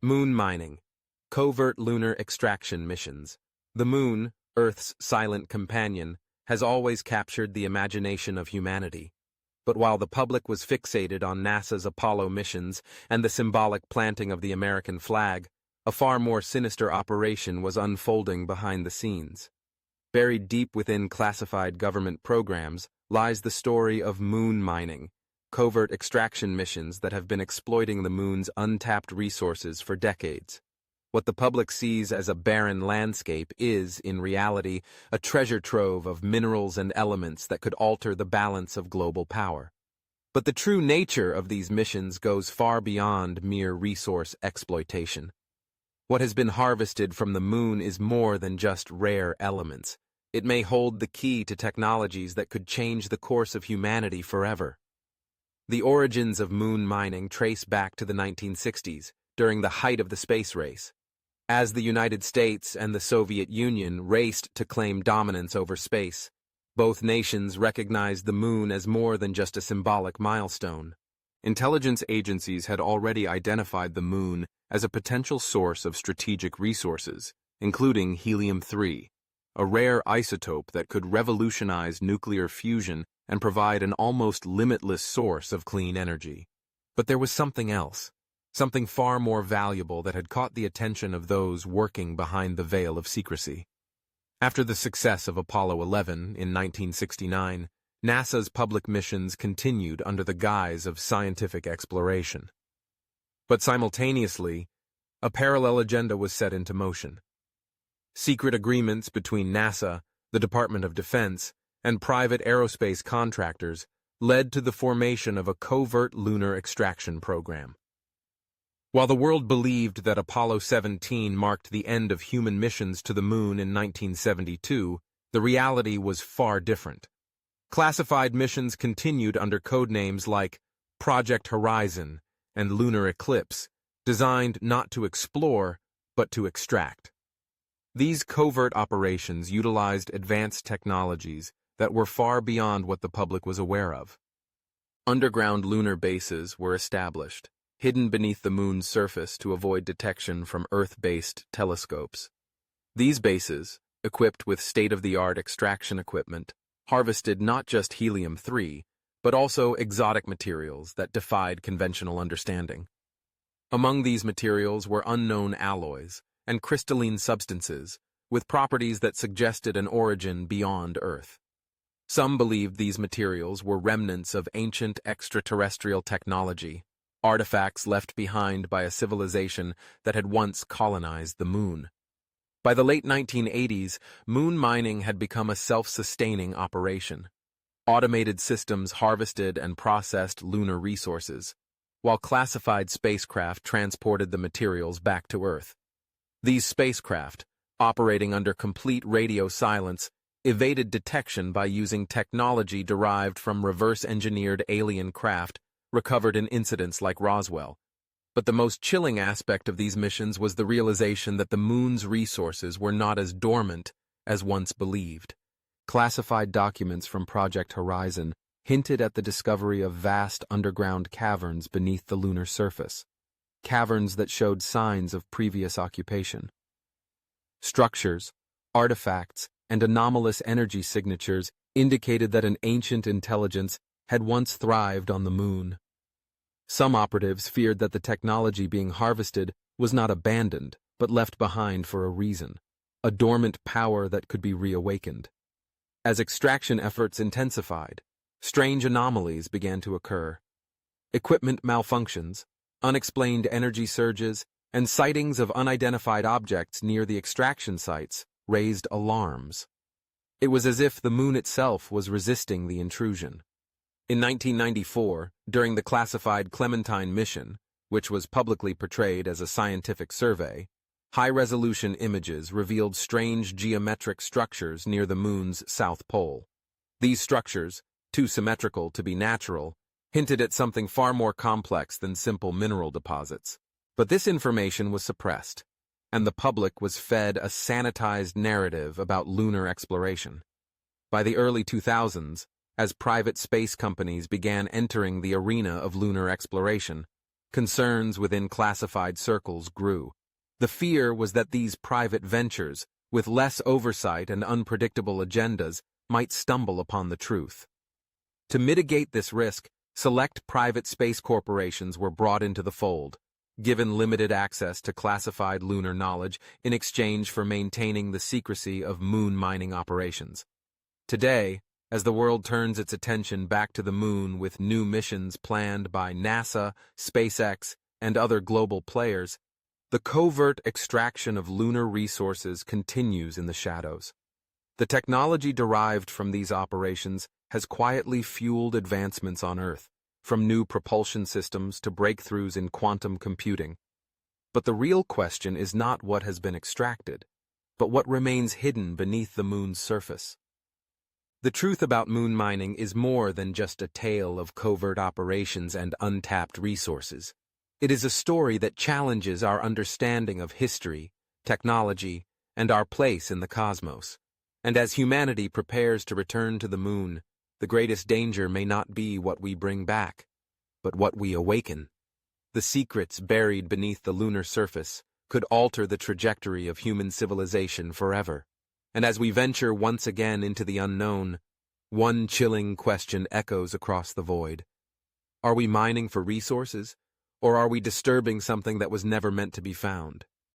Moon mining. Covert lunar extraction missions. The moon, Earth's silent companion, has always captured the imagination of humanity. But while the public was fixated on NASA's Apollo missions and the symbolic planting of the American flag, a far more sinister operation was unfolding behind the scenes. Buried deep within classified government programs lies the story of moon mining, covert extraction missions that have been exploiting the moon's untapped resources for decades. What the public sees as a barren landscape is, in reality, a treasure trove of minerals and elements that could alter the balance of global power. But the true nature of these missions goes far beyond mere resource exploitation. What has been harvested from the moon is more than just rare elements. It may hold the key to technologies that could change the course of humanity forever. The origins of moon mining trace back to the 1960s, during the height of the space race. As the United States and the Soviet Union raced to claim dominance over space, both nations recognized the moon as more than just a symbolic milestone. Intelligence agencies had already identified the moon as a potential source of strategic resources, including helium-3, a rare isotope that could revolutionize nuclear fusion and provide an almost limitless source of clean energy. But there was something else. Something far more valuable that had caught the attention of those working behind the veil of secrecy. After the success of Apollo 11 in 1969, NASA's public missions continued under the guise of scientific exploration. But simultaneously, a parallel agenda was set into motion. Secret agreements between NASA, the Department of Defense, and private aerospace contractors led to the formation of a covert lunar extraction program. While the world believed that Apollo 17 marked the end of human missions to the moon in 1972, the reality was far different. Classified missions continued under codenames like Project Horizon and Lunar Eclipse, designed not to explore, but to extract. These covert operations utilized advanced technologies that were far beyond what the public was aware of. Underground lunar bases were established, hidden beneath the moon's surface to avoid detection from Earth-based telescopes. These bases, equipped with state-of-the-art extraction equipment, harvested not just helium-3, but also exotic materials that defied conventional understanding. Among these materials were unknown alloys and crystalline substances with properties that suggested an origin beyond Earth. Some believed these materials were remnants of ancient extraterrestrial technology, artifacts left behind by a civilization that had once colonized the moon. By the late 1980s, moon mining had become a self-sustaining operation. Automated systems harvested and processed lunar resources, while classified spacecraft transported the materials back to Earth. These spacecraft, operating under complete radio silence, evaded detection by using technology derived from reverse-engineered alien craft recovered in incidents like Roswell. But the most chilling aspect of these missions was the realization that the moon's resources were not as dormant as once believed. Classified documents from Project Horizon hinted at the discovery of vast underground caverns beneath the lunar surface, caverns that showed signs of previous occupation. Structures, artifacts, and anomalous energy signatures indicated that an ancient intelligence had once thrived on the moon. Some operatives feared that the technology being harvested was not abandoned, but left behind for a reason, a dormant power that could be reawakened. As extraction efforts intensified, strange anomalies began to occur. Equipment malfunctions, unexplained energy surges, and sightings of unidentified objects near the extraction sites raised alarms. It was as if the moon itself was resisting the intrusion. In 1994, during the classified Clementine mission, which was publicly portrayed as a scientific survey, high-resolution images revealed strange geometric structures near the moon's south pole. These structures, too symmetrical to be natural, hinted at something far more complex than simple mineral deposits. But this information was suppressed, and the public was fed a sanitized narrative about lunar exploration. By the early 2000s, as private space companies began entering the arena of lunar exploration, Concerns within classified circles grew. The fear was that these private ventures, with less oversight and unpredictable agendas, might stumble upon the truth. To mitigate this risk, select private space corporations were brought into the fold, given limited access to classified lunar knowledge in exchange for maintaining the secrecy of moon mining operations. Today, as the world turns its attention back to the moon with new missions planned by NASA, SpaceX, and other global players, the covert extraction of lunar resources continues in the shadows. The technology derived from these operations has quietly fueled advancements on Earth, from new propulsion systems to breakthroughs in quantum computing. But the real question is not what has been extracted, but what remains hidden beneath the moon's surface. The truth about moon mining is more than just a tale of covert operations and untapped resources. It is a story that challenges our understanding of history, technology, and our place in the cosmos. And as humanity prepares to return to the moon, the greatest danger may not be what we bring back, but what we awaken. The secrets buried beneath the lunar surface could alter the trajectory of human civilization forever. And as we venture once again into the unknown, one chilling question echoes across the void. Are we mining for resources, or are we disturbing something that was never meant to be found?